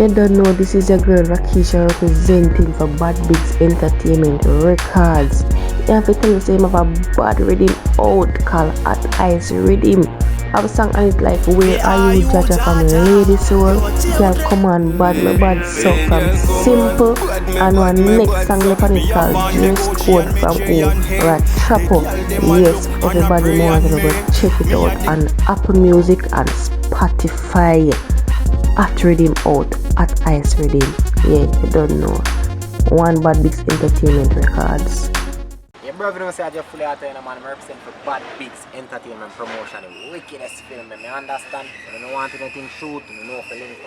You don't know, this is your girl Rakisha representing for Bad Bigs Entertainment Records. You have to tell you, say, I have a bad rhythm out called Hot Ice Rhythm. I have a song on it like Where Are You Jaja from Lady Soul. Girl, come on, bad, my bad so from Simple. And one next song left on it called Dress Code from Chapo. Yes, everybody wants to go check it out on Apple Music and Spotify. Hot Rhythm out, Hot Ice Rhythm. Yeah, you don't know. One Bad Bigs Entertainment Records. Yeah, bro, if you don't say I just fully out there, man, I represent for Bad Bigs Entertainment Promotion, the wickedest film, I understand. I don't want anything shoot, I don't know if I link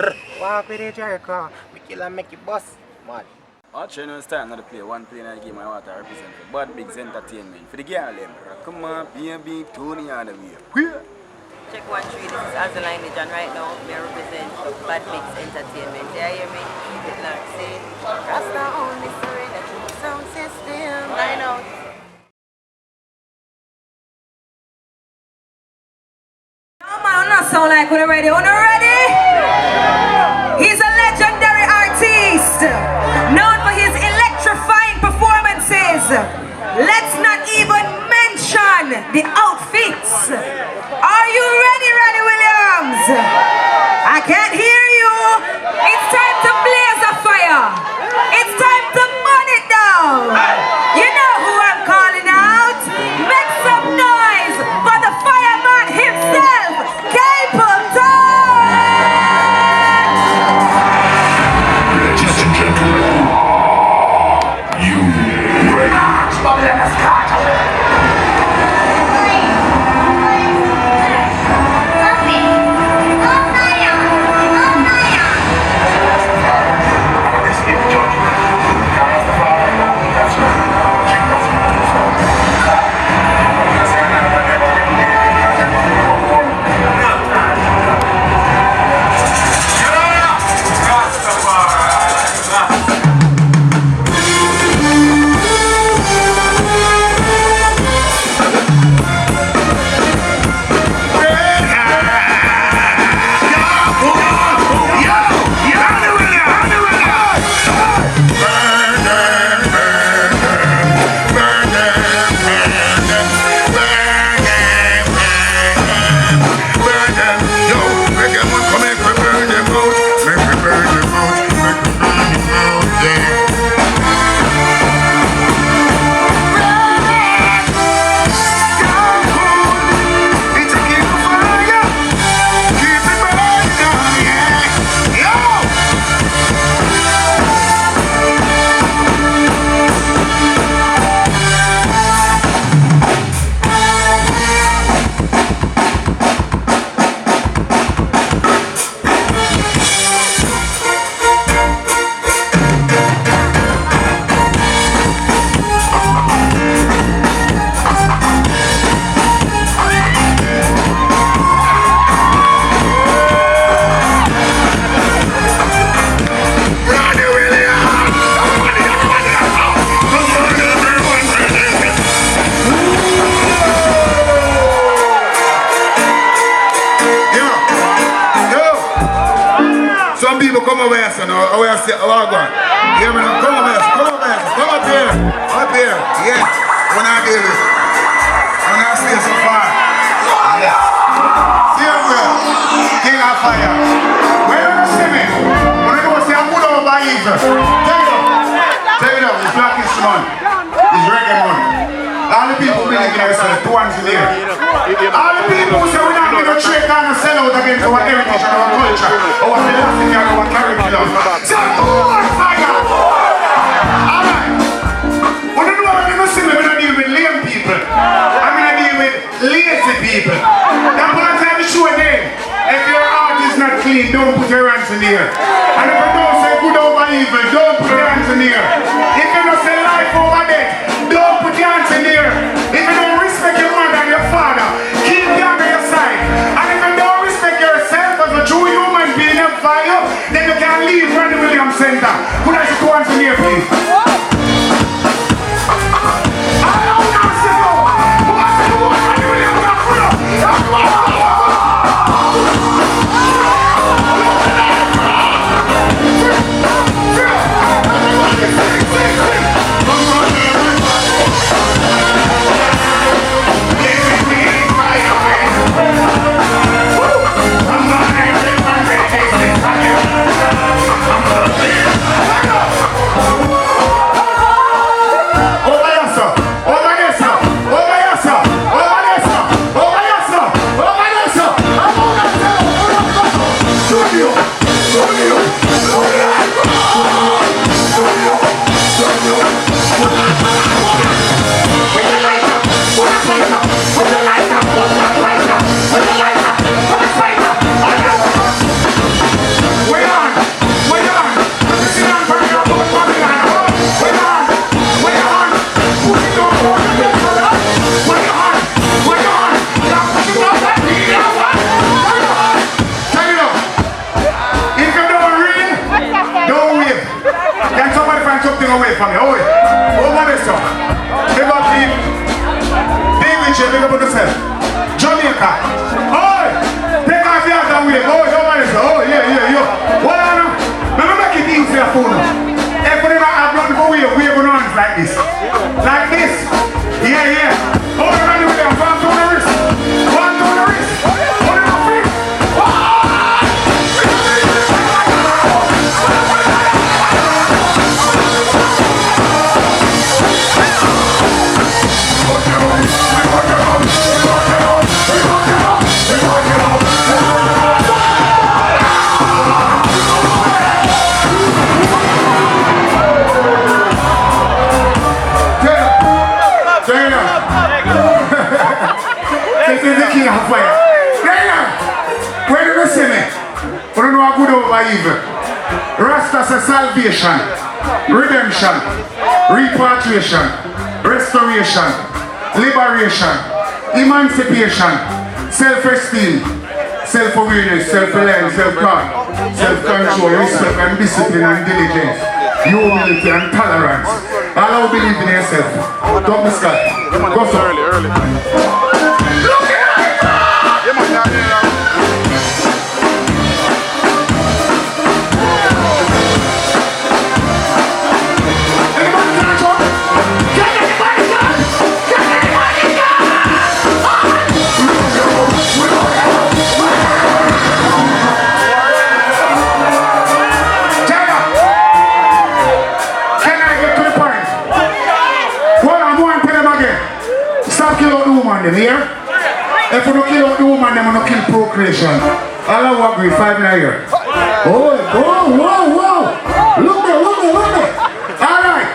up. Walk with the Jericho, we kill and make it bust, man. Actually, no start another play. One play in the game I want to represent for Bad Bigs Entertainment. For the girl, come on, be Tony on the way. Check 1 3, this is Azaline John right now. I represent Bad Bigs Entertainment. You hear me? Keep it like say, Rasta only surrender to the sound system. Line out. No man, I'm not sound like we're ready. Are you ready? He's a legendary artist, known for his electrifying performances. Let's not even mention the outfits. Are you ready, Ranny Williams? I can't hear you. It's time to blaze a fire. It's time to burn it down. You know who I'm calling out? Make some noise for the fireman himself, Capleton! Ladies and gentlemen, you ready? Come over here, son. Come up here. Yeah. When I get it. When I see it so far. Yes. See you, bro. King of fire. When you see me, when you go see I'm good over by evil. Take it up. It's Black Kingston. It's Reggae man. All the people believe in themselves, two hands in the air. All the people who say we're not going to shake down and sell out against our heritage and our culture, our philosophy and our curriculum. Say, on fire! Alright. When you know what you see me, we're not dealing with lame people. I'm going to deal with lazy people. That's what I'm trying to show them. If your heart is not clean, don't put your hands in the air. And if you don't say good over evil, don't put your hands in the air. If you don't say life over death, don't put your hands in the air. If you don't respect your mother and your father, keep them on your side. And if you don't respect yourself as a true human being and fire, then you can leave Ranny Williams Center. Like this. Yeah, yeah. Hold on with them. One to the wrist. One to the wrist. Hold on feet. This is the king of fire. Where do you see me? We don't know how good over evil. Rasta says salvation, redemption, repatriation, restoration, liberation, emancipation, self-esteem, self-awareness, self-reliance, self-God, self-control, respect and discipline and diligence, humility and tolerance. All who believe in yourself. Don't miss that. Go so early. Look at here? If we don't kill out the woman, then we don't kill procreation. All I agree, 5 in a year. Oh, whoa. Look there. Alright.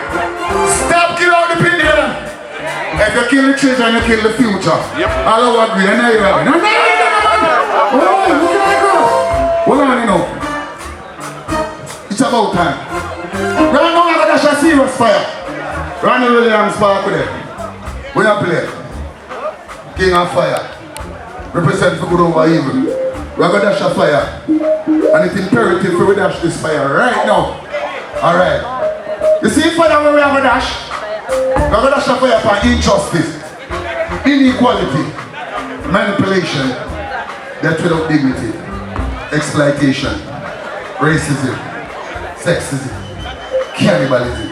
Stop killing out the people. If you kill the children, you kill the future. All I agree, and now you agree. No. Oh, look at that. Hold on, you know. It's about time. Right now, I'm going to dash a serious fire. Ranny Williams spark with it. We are playing. King of fire, represent for good over evil. We're going to dash a fire, and it's imperative for we dash this fire right now. Alright. You see fire where we have a dash? We're going to dash a fire for injustice, inequality, manipulation, death without dignity, exploitation, racism, sexism, cannibalism,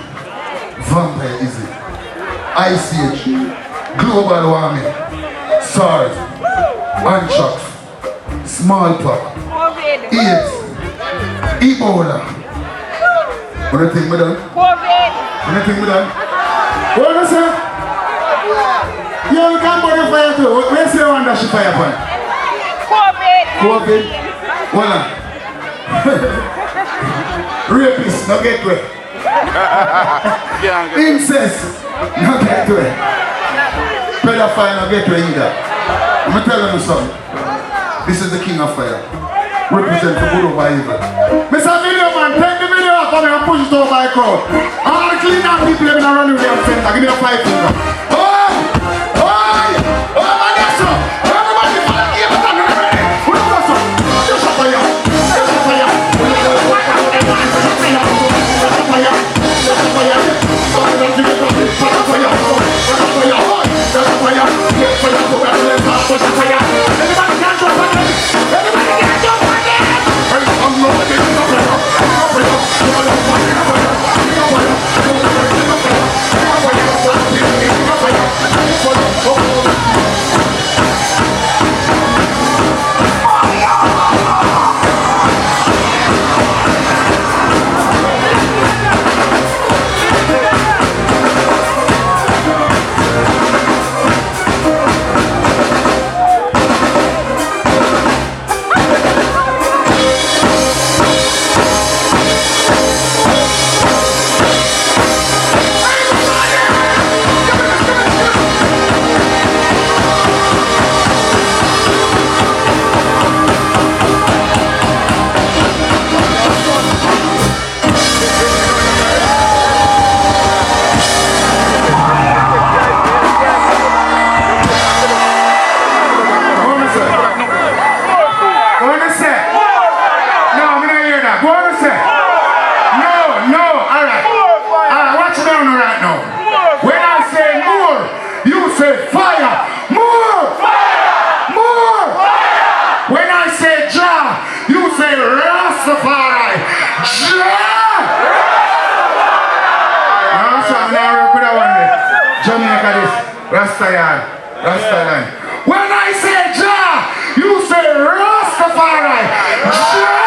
vampirism, ice age, global warming, SARS, anthrax, smallpox, AIDS, Ebola. What do you think, madam? What do you think, madam? What do you say? Yeah, we can't burn the fire too. Where's the one that she fire upon? COVID. Hold on. Rapist, no get to it. Incest, no get to it. Pedophile, no get to it either. I'm going to tell you something. This is the king of fire. Represent for good over evil. Mr. Video Man, take the video off of me and push it over by a crowd. All the clean out people living around with their center. Give me a 5 finger. Oh, my God, sir. Everybody, follow me. I'm ready. Who knows, sir? Just a fire. Just a fire. Everybody Rastayan. Rastayan. When I say Jah, you say Rastafari. Jah!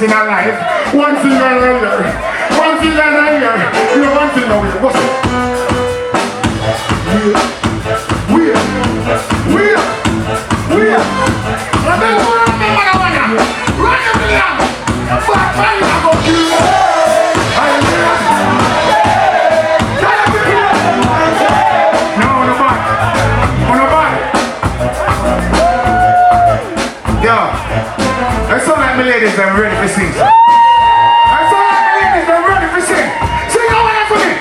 In our life, one thing I hear, one thing I hear, you know, one thing I hear. What's it? We're. And then we're on the one. Run your million. But I'm going to kill you. No, on the back. Yeah. I saw like my ladies, I'm ready to sing. I saw like my ladies, I'm ready to sing. Sing that one for me.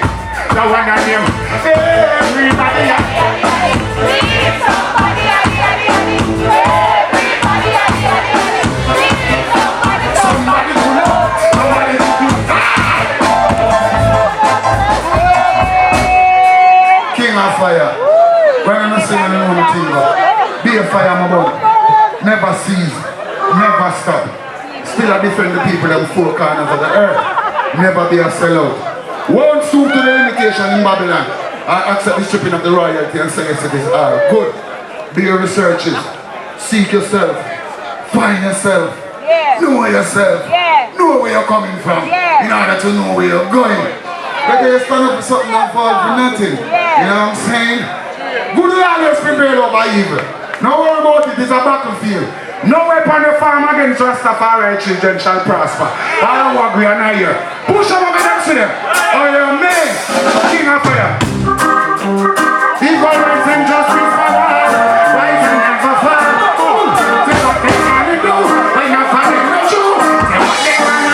That one I name. Everybody. Need somebody. Somebody to know. Somebody to do. King of fire. When I'm not singing, I want to tell you. Be a fire, my brother. Never cease. Never stop. Still I defend the people in four corners of the earth. Never be a sellout. Won't stoop to the limitation in Babylon. I accept the stripping of the royalty and say yes, it is all good. Do your researches. Seek yourself. Find yourself. Know yourself. Know where you're coming from. In order to know where you're going. Because you stand up for something and fall for nothing. You know what I'm saying? Good will always prevail over evil. No worry about it, it's a battlefield. No weapon you form against Rastafari children shall prosper. I don't agree on here. Push them over them to them. Oh, you're me, King of Fire. Equal rights and justice for all. Rise and never fall. Say what they want to do. When you're falling with you. Say what they want to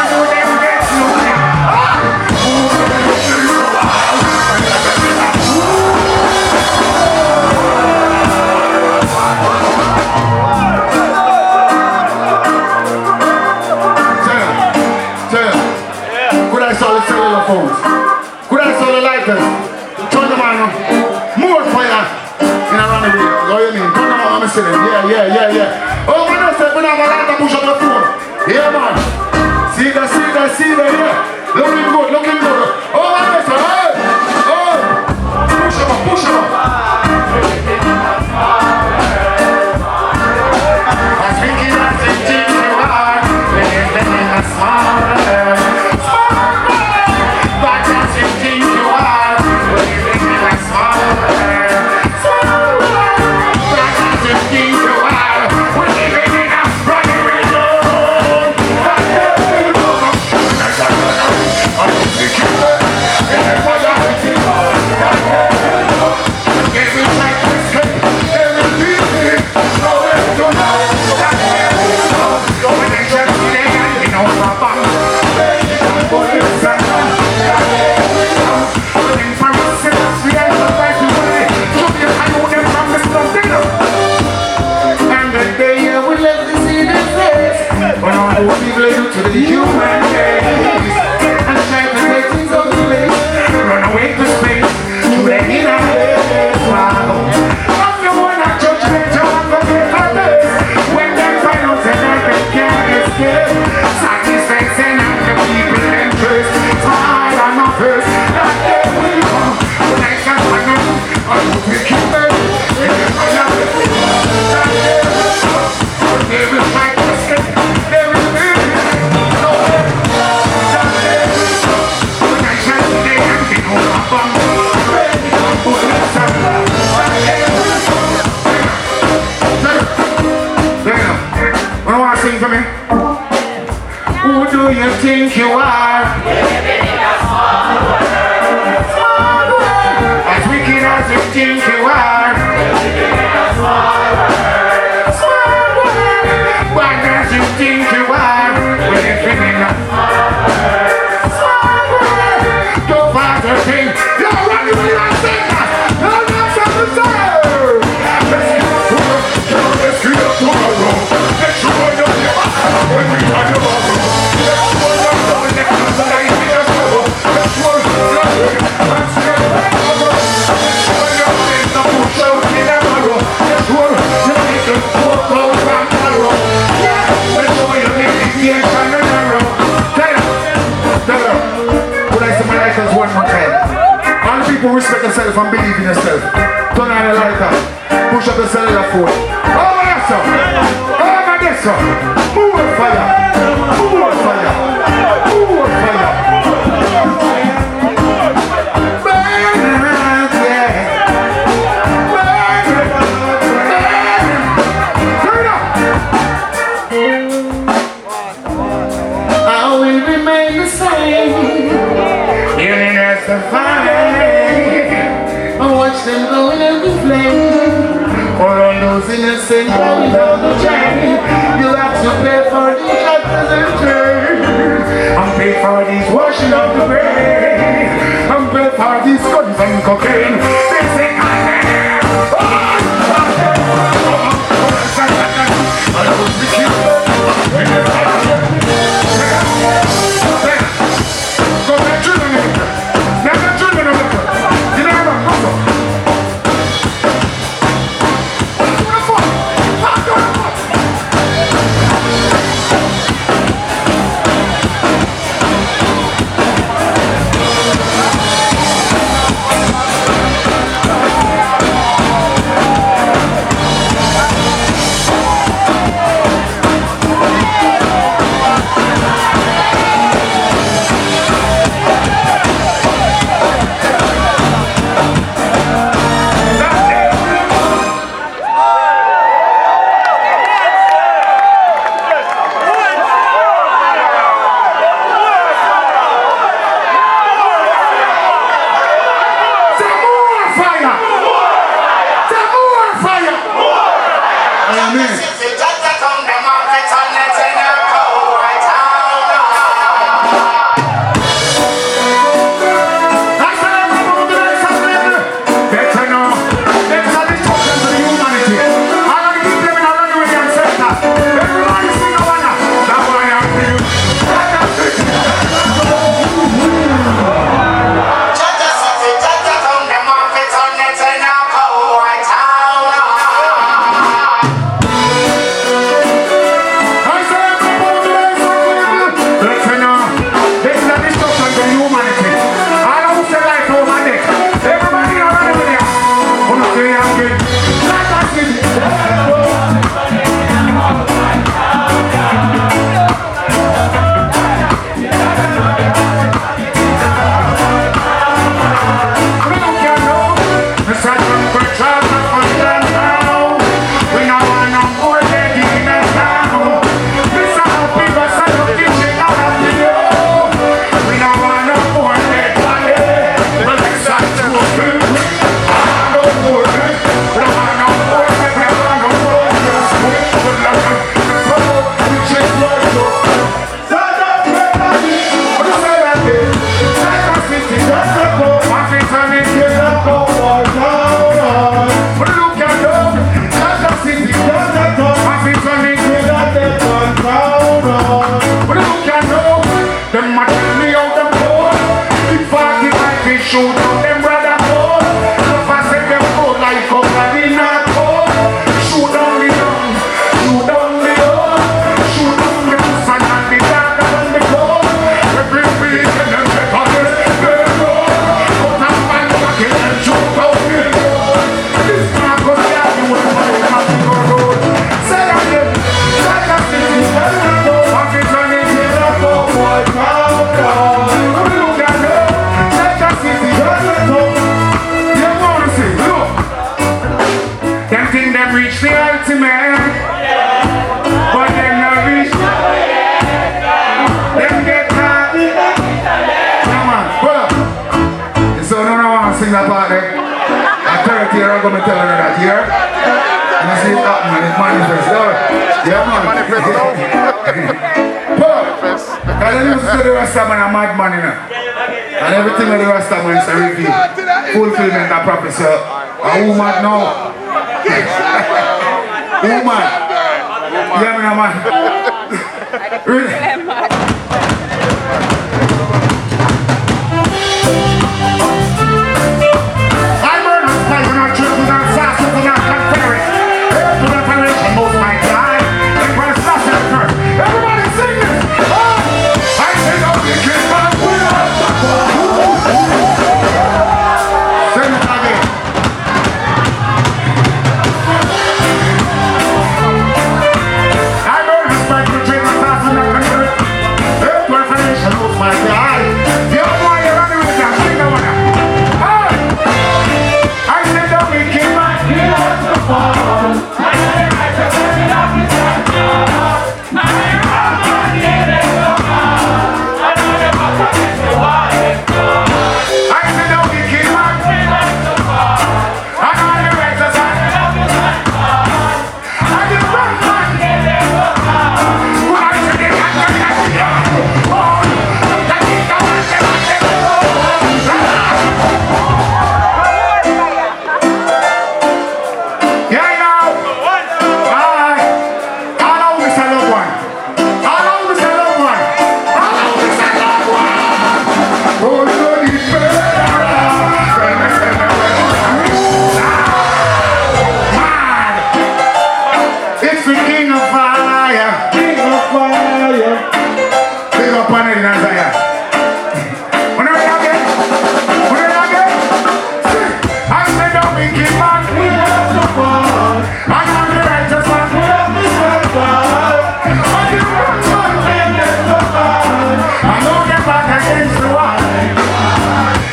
do to the human race? And try to take things out of place, run away to space, to the inner place. Wow. I'm the one that judgment, you have to get for this. When they find out that they can't escape, satisfaction and the people in first. Smile on my face, that day will come. When I can find out, I will be killed. That day will come. They will fight to escape. They will live. No way. That day will come. When I shall stay and be on a bomb. Ready to put it up. That day will come. There. What do you want to sing for me? Who do you think you are? Living in a small world. Small world. As wicked as you think you are. Living in a small world. Small world. Bad as you think you are. We're living in a small world. Small world. Don't bother thing. Yo, what do you want to sing that? No, that's what to say. Let's get up tomorrow. Let's show you when we talk about it. One more time. All people respect themselves and believe in themselves. Turn on the lighter. Push up the cellular phone. Over there, sir. Over there, sir. More fire. More fire. More fire. Burn, yeah. Burn, burn. Turn up. I will remain the same. The fire, I watch them go in the flame. For all those innocent going down the drain, you have to pay for the shackles and chains, and pay for these washing of the brain, and pay for these guns and cocaine. They say, shoot down them brother code. If I say them code like company not code. Shoot down the young, shoot down the old, shoot down the son and the daughter and the clothes. Every week and them check on this, they roll. Put a man back in and shoot down the road. This man goes down, you will find him at the road. Say that again, like a city, tell them no. Pakistan is in the boat, boy, calm down. Look at them, like a city, tell them no. You wanna see, look. Them think them reach the ultimate, but them not reach. Them get caught. Come on, pull up. So no one want to sing that part there. At 30 years I'm going to tell her that here. And I see it happen and it manifests. Yeah, man. Pull up. Because I used to say the Rastaman a madman, you know. And everything with the Rastaman is a reveal. Fulfillment of prophecy. A woman now. Woman. Yeah, man. I burn on fire when I trip with our sauces and our confederate. To the federation, most my God. And for the sauce and curse. Everybody sing this. Oh, I say no, you can't find without the sing it again. I burn on fire when I trip with our sauces and our confederate. To the federation, most my God. You don't want to run with that. Sing that one out. I said that we came back here to fall. I said I said that we have to stand tall. I am on the end of the wall. I know the back against the wall is gone. I said that we came back here to fall. I know the right to stand tall. I just run on the end of the wall. When I said it, I said that we have to fall. That is the one that I said to go. Yeah, I know. Alright. All out with a loved one. All out with a loved one. All out with a loved one. Oh, Lord, it's better. Man. It's the King of Fire. King of Fire. Big up on it in Isaiah. When are we again? When are we again? I said, don't be king man. We have to fall. I am the righteous man. We have to fall. I am the wrong man. We have to fall. I know the back against the wall.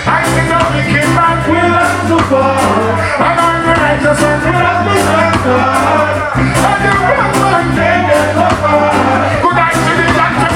I said, don't be king man. We have to fall. I am the righteous man. We have to fall. I am the wrong man. We have to fall. Good night to the doctor.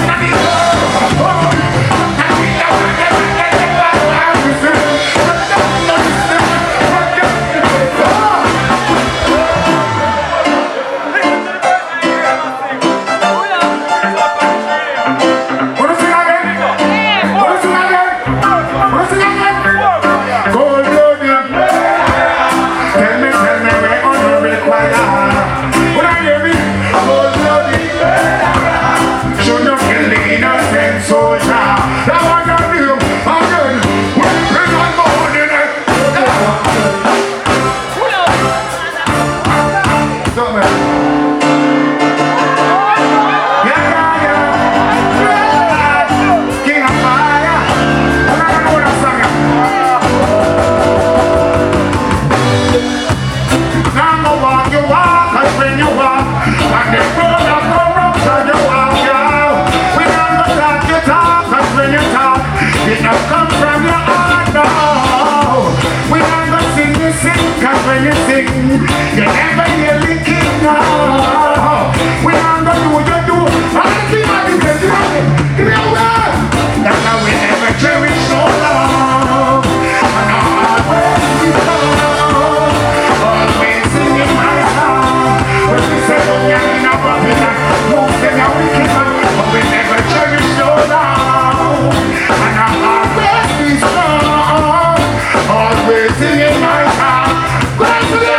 Always singing my song. Go to the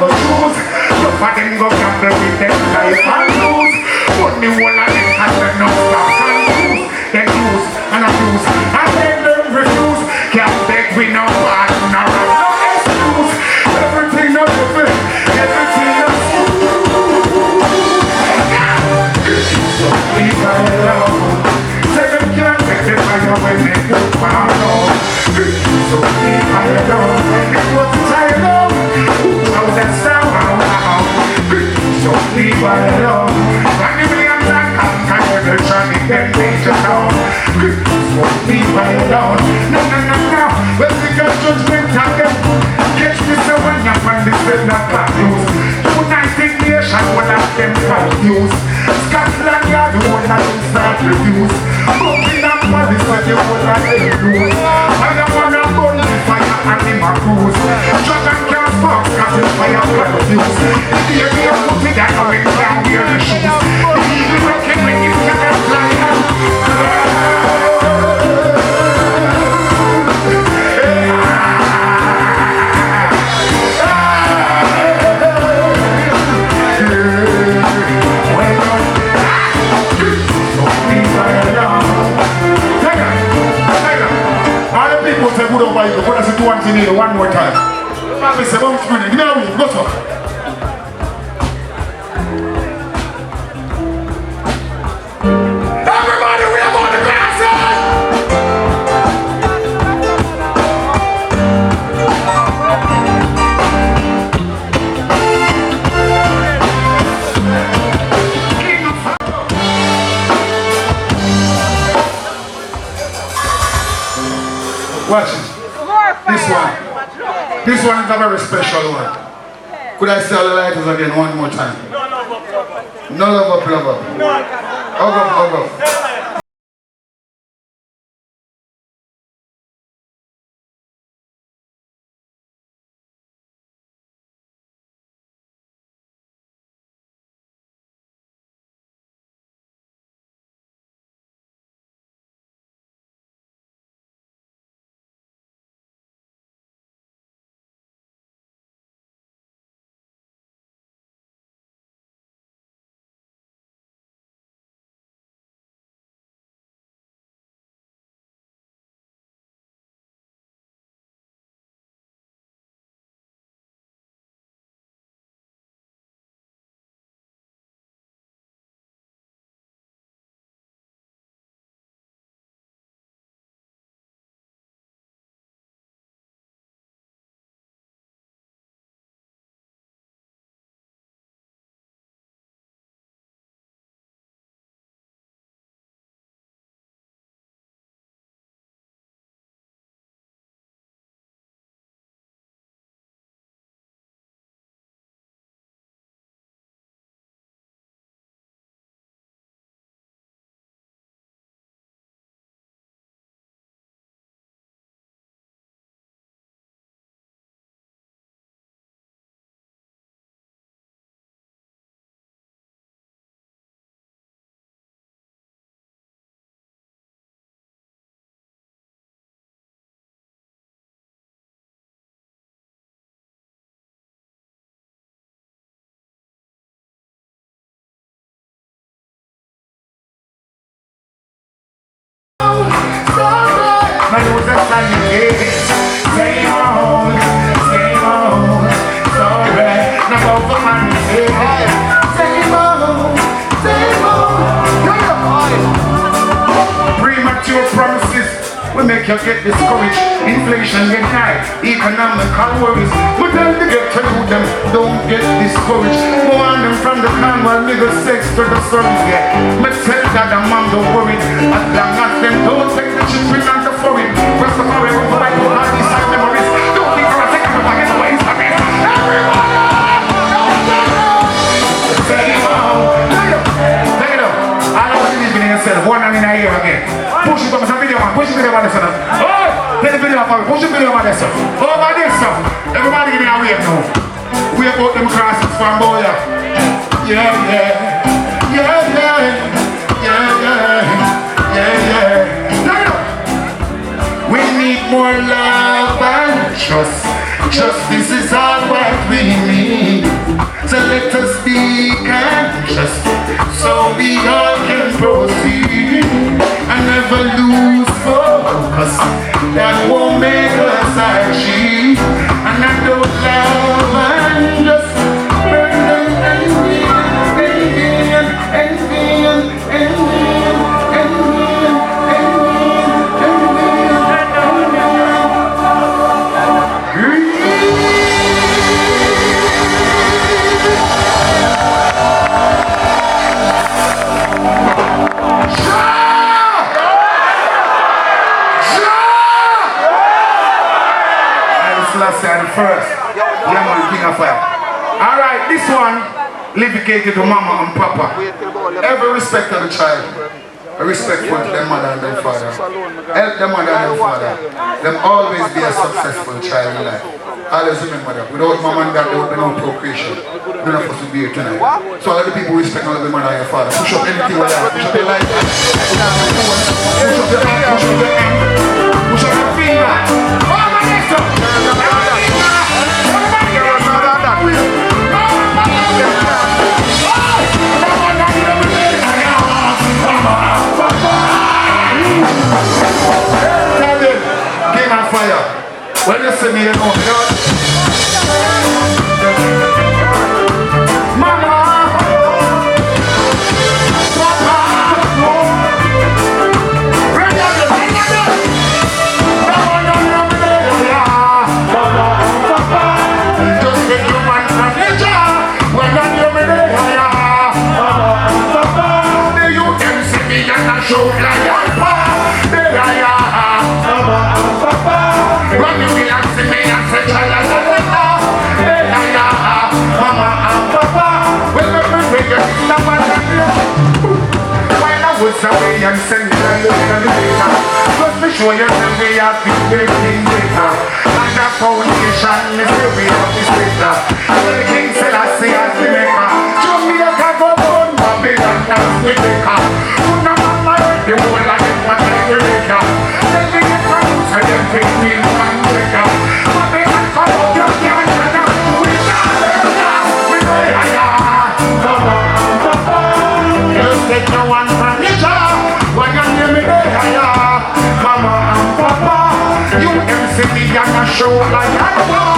go choose. Some of them go gamble with them life and lose. But me whole of them has them no stop confused. They use and abuse and then them refuse. Can't beg we no partner, no excuse. Everything no different, everything no so leave her alone. Say them can't take the fire when they go down. So leave her alone. It was tired of how that sound. So leave her alone. And the millions that conquer every journey, then they just down. So leave her alone. No, no, no, no. Well, we got judgment on them. Catch this when you find this is not bad news. United Nations, one of them confused. Scotland Yard, one of them start refuse. Buckingham Palace, what you want to lose. I don't want to burn the fire and in my cruise. Dragon can't spark, cause it's fire confused. The baby of put me down, I can't wear the shoes. The eagle working when you can't fly out. Good over you, but that's one thing one more time. I say, one minute, now we go to. Everybody, we have on the glasses! Watch it. This one is a very special one. Could I see all the lighters again one more time? No love up, love up. Hug up, hug up. Premature promises will make you get discouraged. Inflation get high, economical worries. We tell the get to do them, don't get discouraged. More on them from the can while niggas sex to the sun. Yeah, me tell that the mom don't worry. As long as them don't take the children and the foreign. Rest of our way, like all these sad memories. Don't think for a second if I get away from it. Everybody! Take it up. I don't want to live in yourself. One and in a year again. Push it up, it's a video man. Push the video man this one. Oh! Take the video man. Push the video man this one. Over this one. Everybody give me a wave now. Wave out them crosses from boy. Yeah, yeah. Yeah, yeah. Yeah, yeah. Yeah, yeah. We need more love and trust. Justice is all what we need. So let us be conscious, so we all can proceed and never lose focus. That won't make us achieve. And I don't love and just burn them envy, first. Yeah, man, King of Fire. Alright, this one, dedicated to Mama and Papa. Every respect of the child. Respectful to their mother and their father. Help their mother and their father. Them always be a successful child in life. Always remember that. Without mom and dad, there would be no procreation. None of us would be here tonight. So all the people respect all of the mother and your father. Push up anything like that. Push up your life. Push up your hand. Push up your hand. Push up your finger. Oh, my next up. King of Fire. When you see me, you know. Mama, Papa, just take your man from nature. When I do me there, you can see me and I show like when you be asking me, I say, Mama and Papa, well, let me bring you in the while I was away and send you a look at the data, just to show you that we have been making data. And the foundation is the way of this data. When the King said, I say, as the maker, Jamaica go down, Babylon as the maker. Put them on my head, the whole of them want to be maker. Then we get from roots and then take me one maker. Babylon come out, you can't get out. We just take no one from nature. When you hear me there, Mama and Papa, you can see me on a show like that.